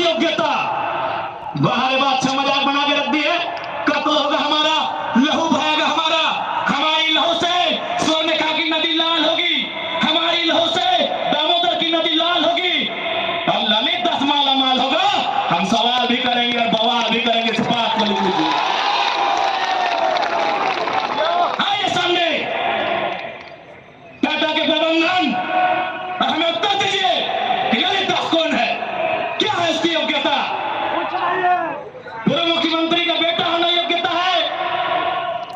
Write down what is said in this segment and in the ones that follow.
योग्यता। बाहर बादशाह मजाक बना के रख दिए, कत्ल होगा हमारा, लहू बहेगा हमारा, हमारी लहू से स्वर्णरेखा की नदी लाल होगी, हमारी लहू से दामोदर की नदी लाल होगी और ललित 10 माला माल होगा। हम सवाल भी करेंगे और बवाल भी करेंगे इस बात को लिख लीजिए। आइए सामने टाटा के प्रबंधन और हमें उत्तर दीजिए कि ललित दास कौन है, क्या है इसकी योग्यता। पूर्व मुख्यमंत्री का बेटा होना योग्यता है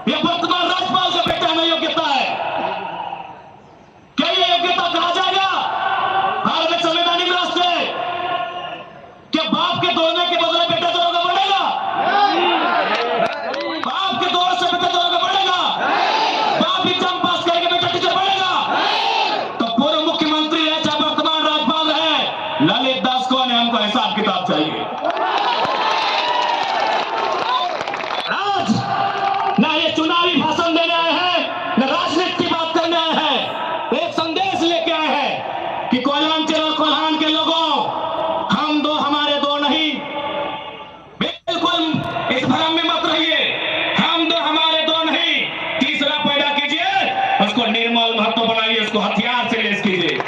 या वर्तमान राज्यपाल का बेटा होना योग्यता है? क्या यह योग्यता कहा जाएगा? भारत एक संवैधानिक राष्ट्र है। क्या बाप के दौड़ने के बदले बेटा दौड़ेगा बढ़ेगा? बाप के दौड़ से बेटा दौड़ेगा बढ़ेगा? बाप एग्जाम पास करके बेटा टीचर बढ़ेगा? तो पूर्व मुख्यमंत्री है चाहे वर्तमान राज्यपाल है, ललित दास कौन है, हमको हिसाब किताब चाहिए। ना ये चुनावी भाषण देने आए हैं, न राजनीति की बात करने आए हैं। एक संदेश लेके आए हैं कि कोयलांचल और कोल्हान के लोगों, हम दो हमारे दो नहीं। बिल्कुल इस भ्रम में मत रहिए, हम दो हमारे दो नहीं। तीसरा पैदा कीजिए, उसको निर्मल महत्व बनाइए, उसको हथियार से लेस कीजिए।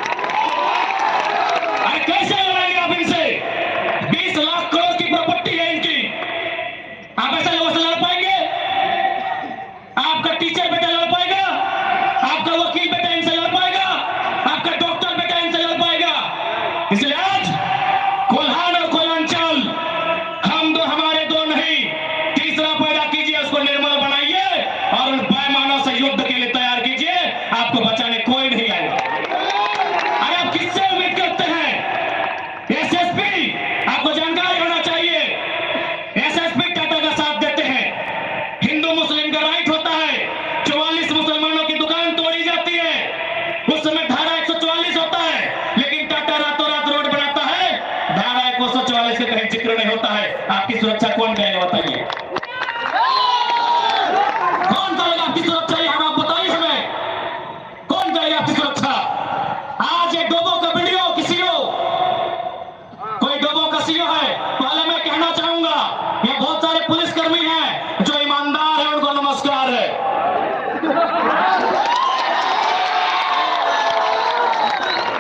अरे कैसे लड़ेंगे आप इनसे? 20 लाख करोड़ की प्रॉपर्टी है इनकी, आप ऐसे लोगों से लड़ पाएंगे? आपका टीचर बेटा लड़ पाएगा? आपका वकील बेटा इनसे लड़ पाएगा? आपका डॉक्टर बेटा इनसे लड़ पाएगा? इसलिए आज कोल्हान और कोयलांचल, हम दो हमारे दो नहीं। तीसरा पैदा कीजिए, उसको निर्मल बनाइए और उन बेईमानों से युद्ध के लिए तैयार कीजिए। आपको बचाने कोई नहीं आएगा। अरे आप किससे उम्मीद करते हैं? एसएसपी, आपको जानकारी होना चाहिए, एसएसपी टाटा का साथ देते हैं। हिंदू मुस्लिम का राइट होता है, 44 मुसलमानों की दुकान तोड़ी जाती है, उस समय धारा 144 होता है, लेकिन टाटा रातों रात रोड बनाता है, धारा 144 के कहीं जिक्र नहीं होता है। आपकी सुरक्षा कौन करेगा बताइए? कौन करेगा आपकी सुरक्षा? ये हम आप बताइए हमें, कौन करेगा आपकी सुरक्षा? आज एक डोबो का वीडियो किसी को, कोई डोबो का सीओ है, पहले मैं कहना चाहूंगा ये बहुत सारे पुलिसकर्मी हैं जो ईमानदार है, उनको नमस्कार है।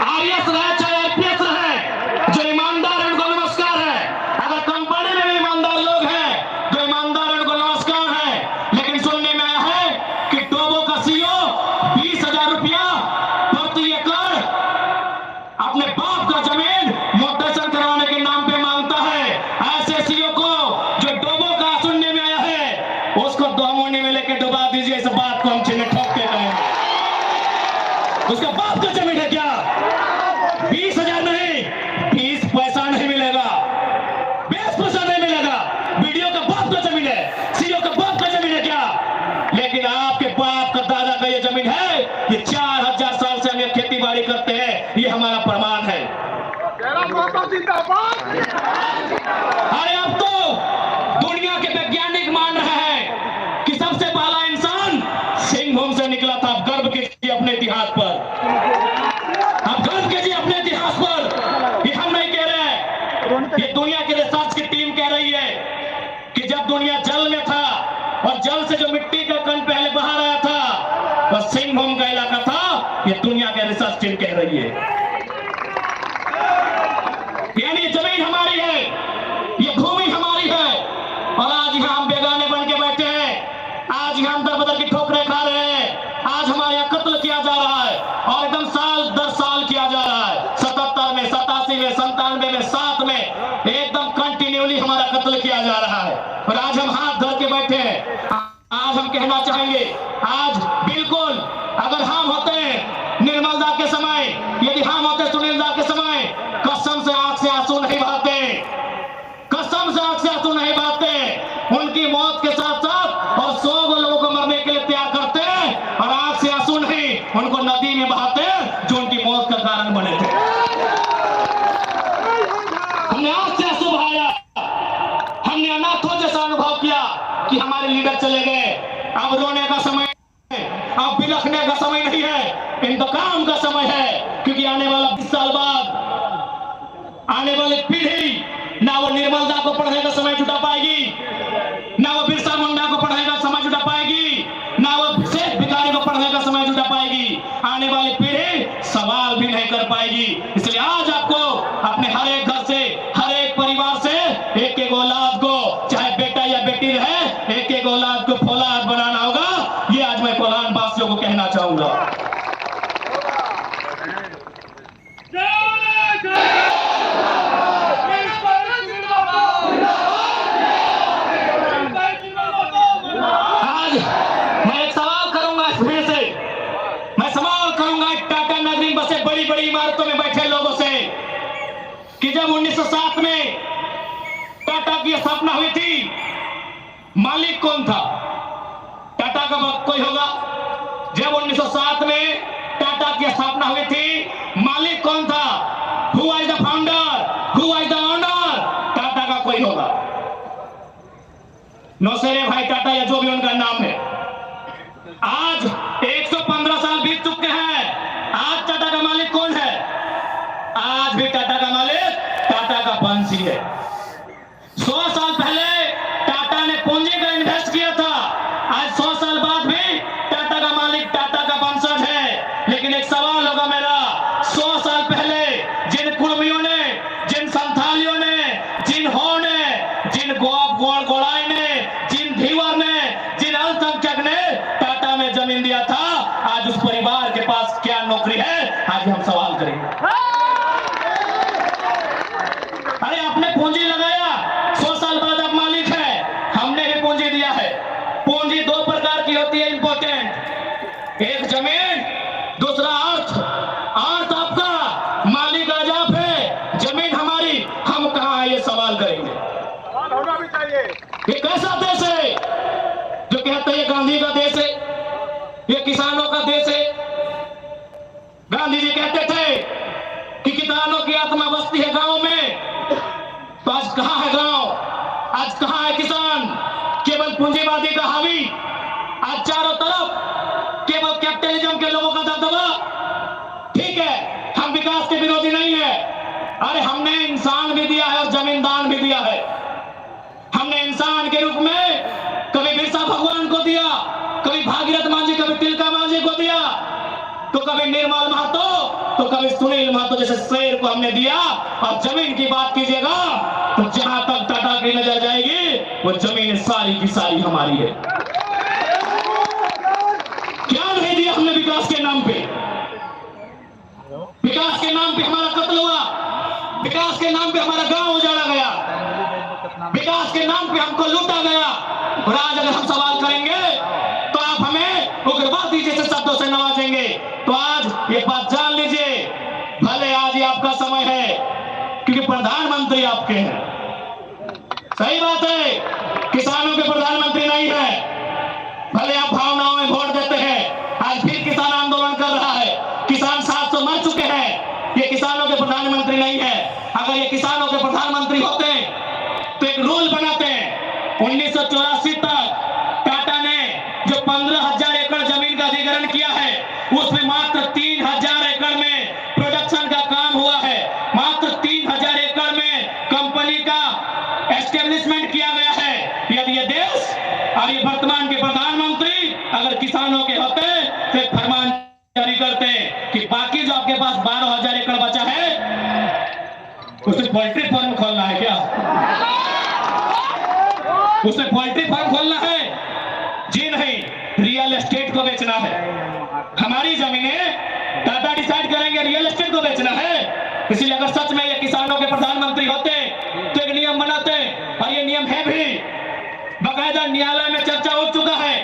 आईएएस रहे चाहे आईपीएस रहे, जो ईमानदार है उनको नमस्कार है। अगर कंपनी में भी ईमानदार लोग हैं जो ईमानदार है उनको नमस्कार है। लेकिन सुनने में आया है कि डोबो का सीओ 20,000 रुपया प्रति एकड़ अपने बाप का जमीन म्यूटेशन करवाने के नाम पे मांगता है। ऐसे सीओ को जो डोबो का सुनने में आया है, उसको दोमोने में लेके डुबा दीजिए। इस बात को हम चिन्ह ठोक के कहेंगे। उसका बाप का जमीन है क्या? 20,000 नहीं, 20 पैसा नहीं मिलेगा, 20 पैसा नहीं मिलेगा। वीडियो का बाप का जमीन है, सीओ का बाप का जमीन है क्या? लेकिन आपके बाप का दादा का ये जमीन है, ये 4000 साल से हम ये खेती बाड़ी करते हैं, ये हमारा प्रमाण है। अरे अब तो दुनिया के वैज्ञानिक मान रहे हैं कि सबसे पहला इंसान सिंहभूम से निकला था। आप गर्व कीजिए अपने इतिहास पर, आप गर्व कीजिए अपने इतिहास पर। ये हम नहीं कह रहे हैं, ये दुनिया के रिसर्च की टीम कह रही है कि जब दुनिया जल में था और जल से जो मिट्टी का कण पहले बाहर आया था वह सिंहभूम का इलाका था। ये दुनिया के रिसर्च टीम कह रही है। यानी ये जमीन हमारी है, ये भूमि हमारी है, और आज यहाँ हम बेगाने बन के बैठे हैं। आज यहाँ हम दर बदर की ठोकरें खा रहे हैं। आज हमारे यहाँ कत्ल किया जा रहा है और एकदम साल दर साल किया जा रहा है। 77 में, 87 में, 97 में, 7 में एकदम कंटिन्यूली हमारा कत्ल किया जा रहा है। और आज हम हाथ धर के बैठे हैं। आज हम कहना चाहेंगे, आज बिल्कुल अगर हम होते निर्मलदा के समय, यदि हम होते सुनीलदा के समय, कसम से आंख से आंसू नहीं बहाते, कसम से आंख से आंसू नहीं बहाते। उनकी मौत के साथ साथ और 100 लोगों को मरने के लिए तैयार करते हैं और आंख से आंसू नहीं, उनको नदी में बहाते जो उनकी मौत का कारण बने थे। हमने आंख से आंसू बहाया, हमने अनाथों जैसा अनुभव किया कि हमारे लीडर चले गए। अब रोने का समय, अब बिलखने का समय नहीं है, इंतकाम का समय है। क्योंकि आने वाला 20 साल बाद आने वाली पीढ़ी ना वो निर्मल दा को पढ़ने का समय जुटा पाएगी, ना वो बिरसा मुंडा को पढ़ने का समय जुटा पाएगी, ना वो शेख भिखारी को पढ़ने का समय जुटा पाएगी। आने वाली पीढ़ी सवाल भी नहीं कर पाएगी। इसलिए आज आपको अपने हर एक घर से, हर एक परिवार से एक एक औलाद को, चाहे बेटा या बेटी रहे, एक एक औलाद को फौलाद बनाना होगा। ये आज मैं कोल्हान वासियों को कहना चाहूंगा। आज मैं एक सवाल करूंगा इस भीड़ से, मैं सवाल करूंगा टाटा नगरी बसे बड़ी बड़ी इमारतों में बैठे लोगों से कि जब 1907 में टाटा की स्थापना हुई थी, मालिक कौन था? टाटा का कोई होगा? जब 1907 में टाटा की स्थापना हुई थी, मालिक कौन था? Who was the founder? Who was the owner? Tata का कोई होगा? नौसेरे भाई टाटा या जो भी उनका नाम है। आज 115 साल बीत चुके हैं। आज टाटा का मालिक कौन है? आज भी टाटा का मालिक टाटा का वंशी है। 100 साल पहले टाटा ने पूंजी का इन्वेस्ट किया था। आज 100 साल बाद भी टाटा का मालिक टाटा का वंशज है। लेकिन एक सवाल होगा मेरा, 100 साल पहले जिन कुर्मियों ने, जिन संथालियों ने, जिन हो ने, जिन गोड़ाई ने, जिन धीवर ने, जिन अल्पसंख्यक ने टाटा में जमीन दिया था, आज उस परिवार के पास क्या नौकरी है? आज हम सवाल करेंगे। अरे आपने पूंजी लगाया, 100 साल बाद अब मालिक है। हमने भी पूंजी दिया है। पूंजी दो प्रकार की होती है इंपॉर्टेंट, एक जमीन, दूसरा अर्थ। अर्थ आपका, मालिक आज आप है, जमीन हमारी, हम कहां है? ये सवाल करेंगे। होना भी चाहिए। ये कैसा देश है जो कहते हैं गांधी का देश है, ये किसानों का देश है? गांधी जी कहते थे कि किसानों की आत्मा बसती है गांव में। तो आज कहां है गांव? आज कहां है किसान? केवल पूंजीवादी का हावी। आज चारों तरफ केवल कैपिटलिज्म के लोगों का दबदबा। ठीक है, हम विकास के विरोधी नहीं है। अरे हमने इंसान भी दिया है और जमीन दान भी दिया है। हमने इंसान के रूप में कभी बिरसा भगवान को दिया, कभी भागीरथ मांझी, कभी तिलका मांझी को दिया, तो कभी निर्मल महतो, तो कभी सुनील महतो जैसे शेर को हमने दिया। और जमीन की बात कीजिएगा तो जहां तक टाटा की नजर जाएगी वो जमीन सारी की सारी हमारी है। क्या नहीं दिया हमने विकास के नाम पे? विकास के नाम पे हमारा कत्ल हुआ, विकास के नाम पे हमारा गांव उजाड़ा गया, विकास के नाम पे हमको लूटा गया। और आज अगर हम सवाल करेंगे तो आप हमें उग्रवादी जैसे शब्दों से नवाजेंगे। तो आज ये बात जान लीजिए, भले आज ये आपका समय है क्योंकि प्रधानमंत्री आपके हैं। सही बात है, किसानों के प्रधानमंत्री नहीं है। भले आप भावनाओं में वोट देते हैं, आज फिर किसान आंदोलन कर रहा है। किसान 700 मर चुके हैं। ये किसानों के प्रधानमंत्री नहीं है। अगर ये किसानों के प्रधानमंत्री होते तो एक रूल बनाते हैं। 1984 तक टाटा ने जो 15,000 एकड़ जमीन का अधिग्रहण किया है, उसमें मात्र 3,000 एकड़ में प्रोडक्शन का काम हुआ है। मात्र 3,000 एकड़ में कंपनी का एस्टेब्लिशमेंट किया गया है। यदि ये देश और ये वर्तमान के प्रधानमंत्री अगर किसानों के होते तो एक फरमान जारी करते कि बाकी जो आपके पास 12,000 एकड़ बचा है उसे पोल्ट्री फार्म खोलना है। क्या उसे पोल्ट्री फार्म खोलना है? जी नहीं, रियल एस्टेट को बेचना है। हमारी जमीनें टाटा डिसाइड करेंगे रियल एस्टेट को बेचना है। इसलिए अगर सच में ये किसानों के प्रधानमंत्री होते तो एक नियम बनाते, और ये नियम है भी, बाकायदा न्यायालय में चर्चा हो चुका है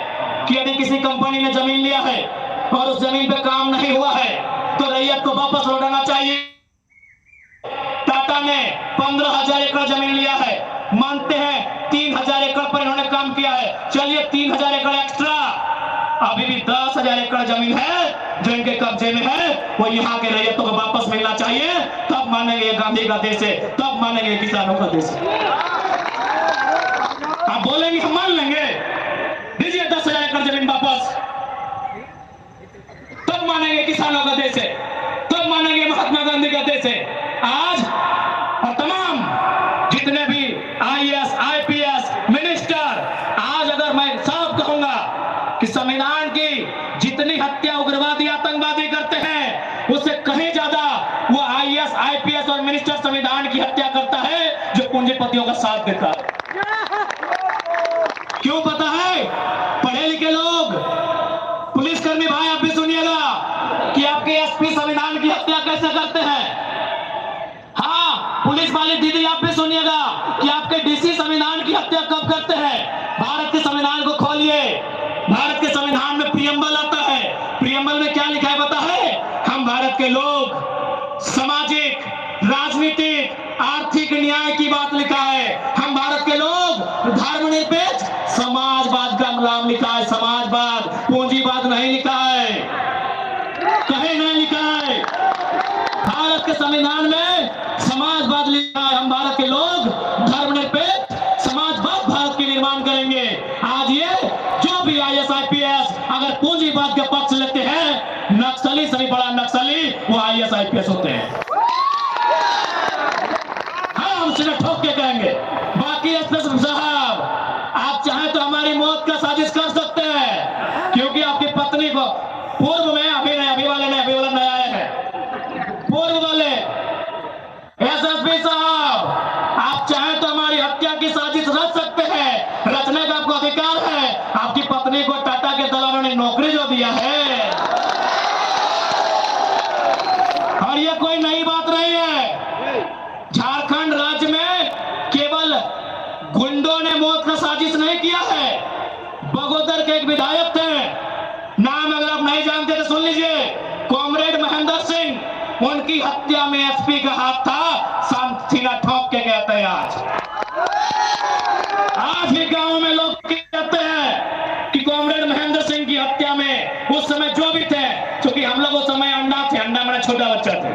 कि यदि किसी कंपनी ने जमीन लिया है और उस जमीन पे काम नहीं हुआ है तो रैयत को वापस लौटाना चाहिए। टाटा ने 15,000 एकड़ जमीन लिया है, मानते हैं 3,000 एकड़ पर इन्होंने काम किया है, चलिए 3,000 एकड़ एक्स्ट्रा, अभी भी 10,000 एकड़ जमीन है जो इनके कब्जे में है, वो यहाँ के रैयतों को वापस मिलना चाहिए। तब मानेंगे ये गांधी का देश है, तब मानेंगे किसानों का देश है। आप बोलेंगे हम मान लेंगे, दीजिए 10,000 एकड़ जमीन वापस, तब मानेंगे किसानों का देश है, तब मानेंगे महात्मा गांधी का देश है। आज और तमाम जितने संविधान की जितनी हत्या उग्रवादी आतंकवादी करते हैं उससे कहीं ज्यादा वो आईएएस आईपीएस और मिनिस्टर संविधान की हत्या करता है जो पूंजीपतियों का साथ देता है। क्यों पता है? पढ़े लिखे लोग, पुलिसकर्मी भाई आप भी सुनिएगा कि आपके एसपी संविधान की हत्या कैसे करते हैं। हाँ, पुलिस वाली दीदी आप भी सुनिएगा कि आपके डीसी संविधान की हत्या कब करते हैं। भारत के संविधान को खोलिए, भारत के संविधान में प्रियम्बल आता है। प्रियम्बल में क्या लिखा है पता है? हम भारत के लोग सामाजिक, राजनीतिक, आर्थिक न्याय की बात लिखा है। हम भारत के लोग धर्मनिरपेक्ष समाजवाद का नाम लिखा है। समाजवाद, पूंजीवाद नहीं लिखा है, कहीं नहीं लिखा है। भारत के संविधान में समाजवाद लिखा है। हम भारत के लोग धर्मनिरपेक्ष समाजवाद भारत के निर्माण करेंगे। आज ये जो भी आईएएस आईपीएस अगर पूंजीवाद का पक्ष लेते हैं, नक्सली से भी बड़ा नक्सली वो आईएएस आईपीएस होते हैं। हाँ, हम सीधे ठोक के कहेंगे। बाकी एसपी साहब, आप चाहें तो हमारी मौत का साजिश कर सकते हैं, क्योंकि आपकी पत्नी को पूर्व में अभी वाला नया आया है, पूर्व वाले एसएसपी साहब, आप चाहें तो हमारी हत्या की साजिश रच सकते हैं। रचने का आपको अधिकार है। आपकी पत्नी को टाटा के दलालों ने नौकरी जो दिया है, और ये कोई नई बात नहीं है। झारखंड राज्य में केवल गुंडों ने मौत का साजिश नहीं किया है। बगोदर के एक विधायक थे, नाम अगर आप नहीं जानते तो सुन लीजिए, कॉमरेड महेंद्र सिंह, उनकी हत्या में एसपी का हाथ था। सीना ठोक के कहते हैं आज भी गांव में लोग कहते हैं कि कॉमरेड महेंद्र सिंह की हत्या में उस समय जो भी थे, क्योंकि हम लोग उस समय अंडा थे, अंडा मेरा छोटा बच्चा थे,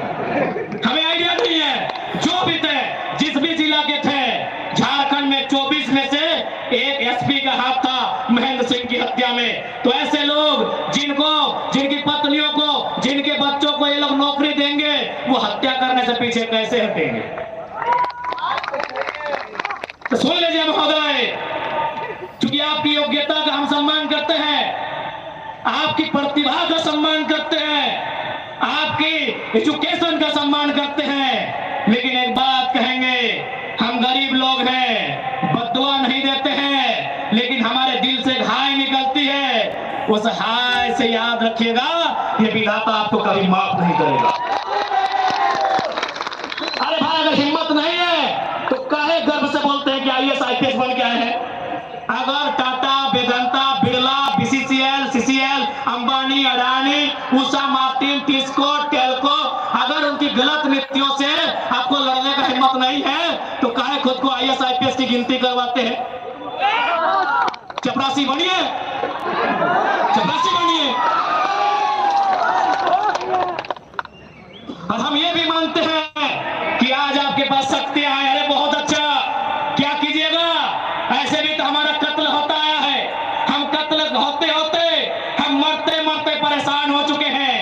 हमें आइडिया नहीं है, जो भी थे, जिस भी जिला के थे, झारखंड में 24 में से एक एसपी का हाथ था महेंद्र सिंह की हत्या में। तो ऐसे लोग जिनकी पत्नियों को, जिनके बच्चों को ये लोग नौकरी देंगे, वो हत्या करने से पीछे कैसे हटेंगे? तो सुन लीजिए महोदय, क्योंकि आपकी योग्यता का हम सम्मान करते हैं, आपकी प्रतिभा का सम्मान करते हैं, आपकी एजुकेशन का सम्मान करते हैं, लेकिन एक बात कहेंगे, हम गरीब लोग हैं, बद्दुआ नहीं देते हैं, लेकिन हमारे दिल से हाय निकलती है। उस हाय से याद रखिएगा, ये विधाता आपको कभी माफ नहीं करेगा। अरे भाई, अगर हिम्मत नहीं है तो काहे गर्व से बोलते हैं कि आईएएस आईपीएस बन के आए हैं? अगर Tata, Vedanta, Birla, BCCL, CCL, Ambani, Adani, Usha Martin, TISCO, Telco, अगर उनकी गलत नीतियों से आपको लड़ने का हिम्मत नहीं है तो काहे खुद को आईएएस आईपीएस की गिनती करवाते हैं? चपरासी बनिए, चपरासी बनिए। और हम ये भी मानते हैं कि आज आपके पास शक्तियां हैं। अरे बहुत अच्छा, क्या कीजिएगा? ऐसे भी तो हमारा कत्ल होता आया है। हम कत्ल होते होते हम मरते मरते परेशान हो चुके हैं।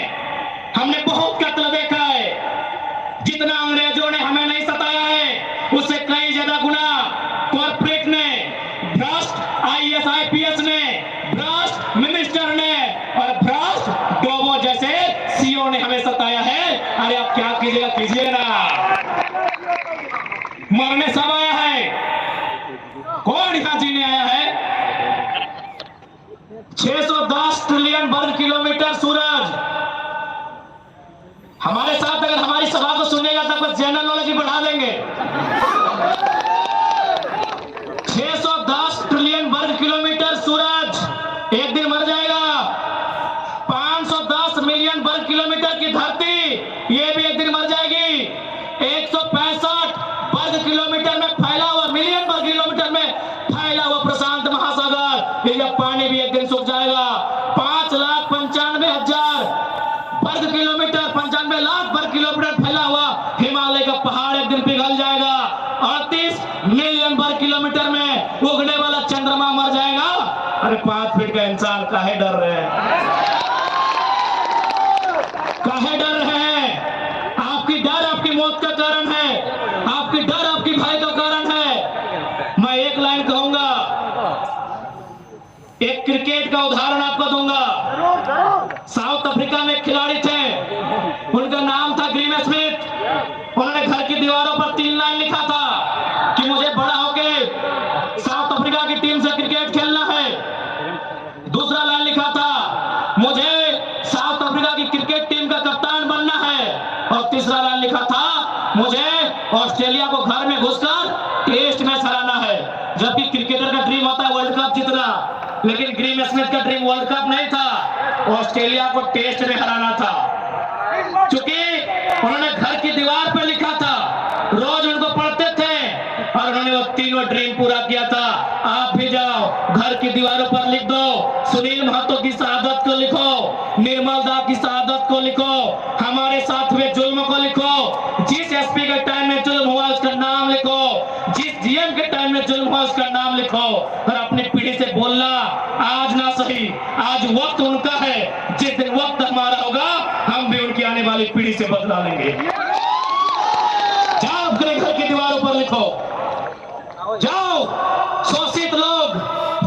हमने बहुत कत्ल देखा है। जितना अंग्रेजों ने हमें नहीं सताया है, उससे कई ज्यादा गुना कॉर्पोरेट ने, भ्रष्ट आईएएस आईपीएस ने, भ्रष्ट मिनिस्टर ने और भ्रष्ट डोबो जैसे सीओ ने हमें सताया है। अरे आप क्या कीजिएगा, कीजिए ना। मरने सब आया है, कौन यहां जीने आया है? 610 ट्रिलियन वर्ग किलोमीटर सूरज। हमारे साथ अगर हमारी सभा को सुनेगा तो कुछ जनरल नॉलेज भी बढ़ा देंगे। 610 ट्रिलियन वर्ग किलोमीटर सूरज एक दिन मर जाएगा। 510 मिलियन वर्ग किलोमीटर की धरती, ये भी एक दिन मर जाएगी। 165 वर्ग किलोमीटर में फैला हुआ, मिलियन वर्ग किलोमीटर में फैला हुआ प्रशांत महासागर, ये पानी भी एक दिन सूख जाएगा। 5,95,000 वर्ग किलोमीटर, 95 लाख वर्ग किलोमीटर फैला हुआ हिमालय का पहाड़ एक दिन पिघल जाएगा। 38 मिलियन वर्ग किलोमीटर में उगने वाला चंद्रमा मर जाएगा। अरे 5 फीट का इंसान काहे डर रहे हैं? काहे डर रहे हैं? आपकी डर आपकी मौत का कारण है, आपकी डर आपकी भाई का कारण है। मैं एक लाइन कहूंगा, एक एक क्रिकेट का उदाहरण आपको दूंगा। साउथ अफ्रीका में एक खिलाड़ी थे, उनका नाम था ग्रीम स्मिथ। उन्होंने घर की दीवारों पर 3 लाइन लिखा था कि मुझे बड़ा होके साउथ अफ्रीका की टीम से क्रिकेट खेलना है। दूसरा लाइन लिखा था मुझे साउथ अफ्रीका की क्रिकेट टीम का कप्तान बनना है। और तीसरा लाइन लिखा था मुझे ऑस्ट्रेलिया को घर में घुसकर टेस्ट मैच हराना है। जबकि क्रिकेटर का ड्रीम होता है वर्ल्ड कप जीतना, लेकिन ग्रीम स्मिथ का ड्रीम वर्ल्ड कप नहीं था, ऑस्ट्रेलिया को टेस्ट में हराना था। क्योंकि उन्होंने घर की दीवार पर लिखा था, रोज उनको पढ़ते थे और उन्होंने वो तीनों ड्रीम पूरा किया था। आप भी जाओ, घर की दीवारों पर लिख दो, सुनील महतो की शहादत को लिखो, निर्मल दा की शहादत को लिखो, हमारे साथ हुए जुल्म को लिखो, जिस एसपी के टाइम में जुल्म हुआ उसका नाम लिखो, जिस जीएम के टाइम में जुल्म हुआ उसका नाम लिखो। और अपनी पीढ़ी से बोलना आज ना सही, आज वक्त उनका है, जिस दिन वक्त हमारा होगा हम भी उनकी आने वाली पीढ़ी से बदला लेंगे। जाओ अपने घर की दीवारों पर लिखो, जाओ शोषित लोग,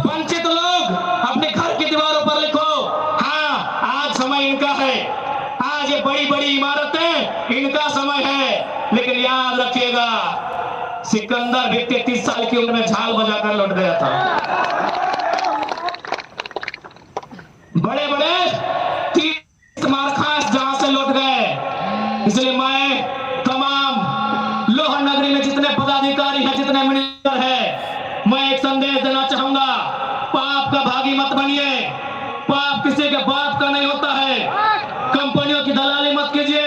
वंचित लोग अपने घर की दीवारों पर लिखो। हाँ, आज समय इनका है, आज ये बड़ी बड़ी इमारतें इनका समय है। लेकिन याद रखिएगा, सिकंदर भी 33 साल की उम्र में झाल बजाकर लौट गया था। बड़े बड़े 30 मारखास जहां से लौट गए। इसलिए मैं तमाम लोहा नगरी में जितने पदाधिकारी हैं, जितने मिनिस्टर हैं, मैं एक संदेश देना चाहूंगा, पाप का भागी मत बनिए। पाप किसी के बाप का नहीं होता है। कंपनियों की दलाली मत कीजिए,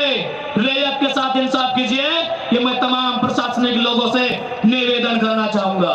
रैयत के साथ इंसाफ कीजिए। ये मैं तमाम प्रशासनिक लोगों से निवेदन करना चाहूंगा।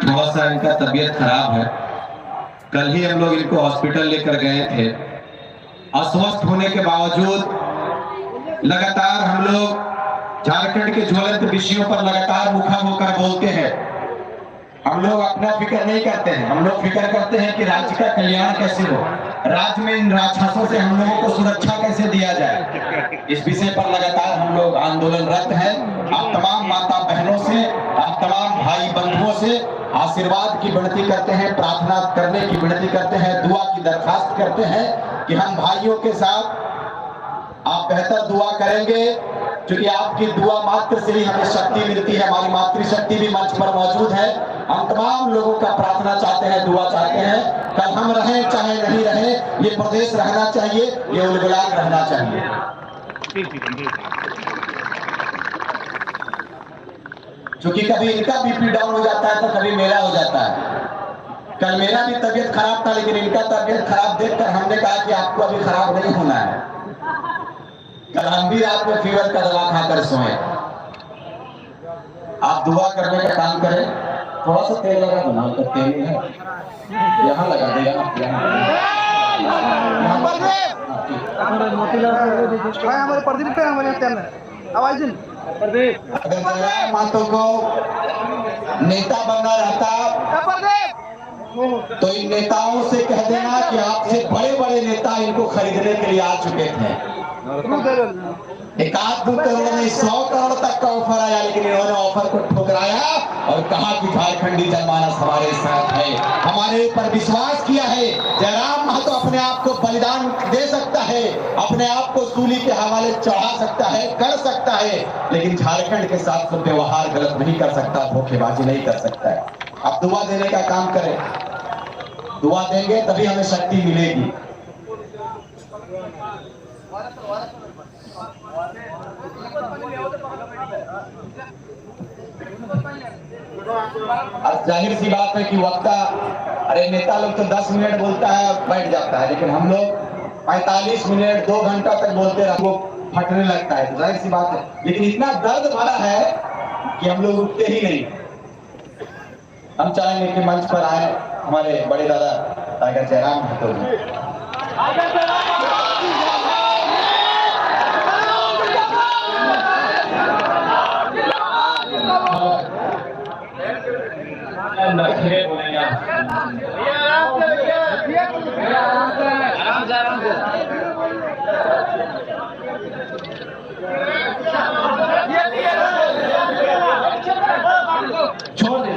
थोड़ा सा इनका तबीयत खराब है। कल ही हम लोग इनको हॉस्पिटल लेकर गए थे। अस्वस्थ होने के बावजूद लगातार हम लोग झारखंड के ज्वलंत विषयों पर लगातार मुखर होकर बोलते हैं। हम लोग अपना फिक्र नहीं करते हैं, हम लोग फिक्र करते हैं कि राज्य का कल्याण कैसे हो, राज्य में इन राक्षसों से हम लोगों को सुरक्षा कैसे दिया जाए। इस विषय पर लगातार हम लोग आंदोलनरत हैं। आप तमाम माता बहनों से, आप तमाम भाई बंधुओं से आशीर्वाद की विनती करते हैं, प्रार्थना करने की विनती करते हैं, दुआ की दरखास्त करते हैं कि हम भाइयों के साथ आप बेहतर दुआ करेंगे, क्योंकि आपकी दुआ मात्र से ही हमें शक्ति मिलती है। हमारी मातृशक्ति भी मंच पर मौजूद है। हम तमाम लोगों का प्रार्थना चाहते हैं, दुआ चाहते हैं। कल हम रहें चाहे नहीं रहें, ये प्रदेश रहना चाहिए, ये उलगुलान रहना चाहिए। क्योंकि कभी इनका बीपी डाउन हो जाता है तो कभी मेरा हो जाता है। कल मेरा भी तबीयत खराब था, लेकिन इनका तबीयत खराब देखकर हमने कहा कि आपको अभी खराब नहीं होना है। कल हम भी रात में फीवर का दवा खाकर सोए। आप दुआ करने का काम करें। थोड़ा सा तेल लगा दो ना, तो तेल है यहाँ लगा दे, हमारे प्रदीप पे हमारे आवाज अगर मातो को नेता बनना रहता तो इन नेताओं से कह देना कि आपसे बड़े बड़े नेता इनको खरीदने के लिए आ चुके थे। 1-2 करोड़ नहीं 100 करोड़ तक का ऑफर आया, लेकिन इन्होंने ऑफर को ठुकराया और कहा कि झारखंडी जनमानस हमारे साथ है, हमारे ऊपर विश्वास किया है। जयराम महतो अपने आप को बलिदान दे सकता है, अपने आप को सूली के हवाले चढ़ा सकता है, कर सकता है, लेकिन झारखंड के साथ व्यवहार गलत नहीं कर सकता, धोखेबाजी नहीं कर सकता है। आप दुआ देने का काम करें, दुआ देंगे तभी हमें शक्ति मिलेगी। अब जाहिर सी बात है कि वक्ता अरे नेता लोग तो 10 मिनट बोलता है बैठ जाता है, लेकिन हम लोग 45 मिनट 2 घंटा तक बोलते रहो, फटने लगता है। तो जाहिर सी बात है, लेकिन इतना दर्द भरा है कि हम लोग रुकते ही नहीं। हम चाहेंगे कि मंच पर आए हमारे बड़े दादा टाइगर जयराम ठाकुर जी। छोड़ दे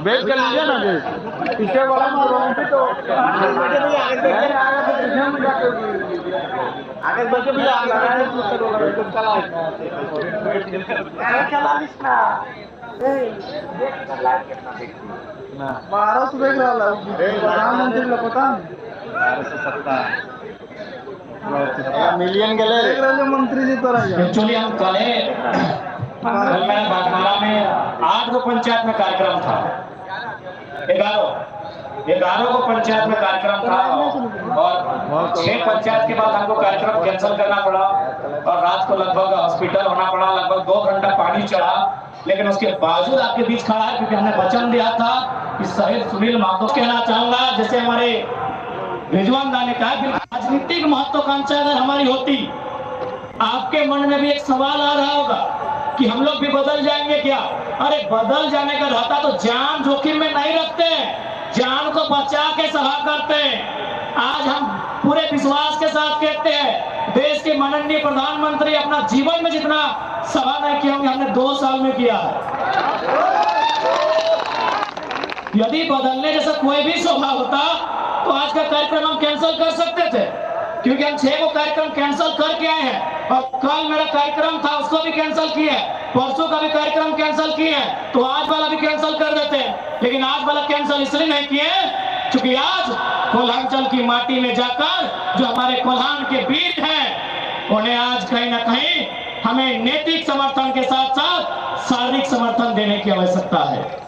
बेच कर लीजिए ना, पीछे वाला तो आगे बैठे भी बारह सौ देख रहा प्रधानमंत्री लोग पता 1270 मिलियन के देख रहे मंत्री जी। तो एक्चुअली हम कल मैं बागमारा में 8 गो पंचायत में कार्यक्रम था, 11 को पंचायत में कार्यक्रम था और 6 पंचायत के बाद हमको कार्यक्रम कैंसिल करना पड़ा और रात को लगभग हॉस्पिटल होना पड़ा, लगभग 2 घंटा पानी चढ़ा, लेकिन उसके बावजूद आपके बीच खड़ा है क्योंकि हमने वचन दिया था कि शहीद सुनील महतो कहना चाहूंगा, जैसे हमारे रिजवान दा ने कहा कि राजनीतिक महत्वाकांक्षा अगर हमारी होती, आपके मन में भी एक सवाल आ रहा होगा कि हम लोग भी बदल जाएंगे क्या। अरे बदल जाने का रहता तो जान जोखिम में नहीं रखते, जान को बचा के सभा करते। आज हम पूरे विश्वास के साथ कहते हैं, देश के माननीय प्रधानमंत्री अपना जीवन में जितना सभा नहीं किया होंगे, हमने 2 साल में किया है। यदि बदलने जैसा कोई भी सभा होता तो आज का कार्यक्रम हम कैंसिल कर सकते थे, क्योंकि हम 6 को कार्यक्रम कैंसिल करके आए हैं और कल मेरा कार्यक्रम था उसको भी कैंसिल किया है, परसों का भी कार्यक्रम कैंसिल किया है, तो आज वाला भी कैंसिल कर देते हैं। लेकिन आज वाला कैंसिल इसलिए नहीं किए क्योंकि आज कोल्हांचल की माटी में जाकर जो हमारे कोल्हान के वीर हैं, उन्हें आज कहीं ना कहीं हमें नैतिक समर्थन के साथ साथ शारीरिक समर्थन देने की आवश्यकता है।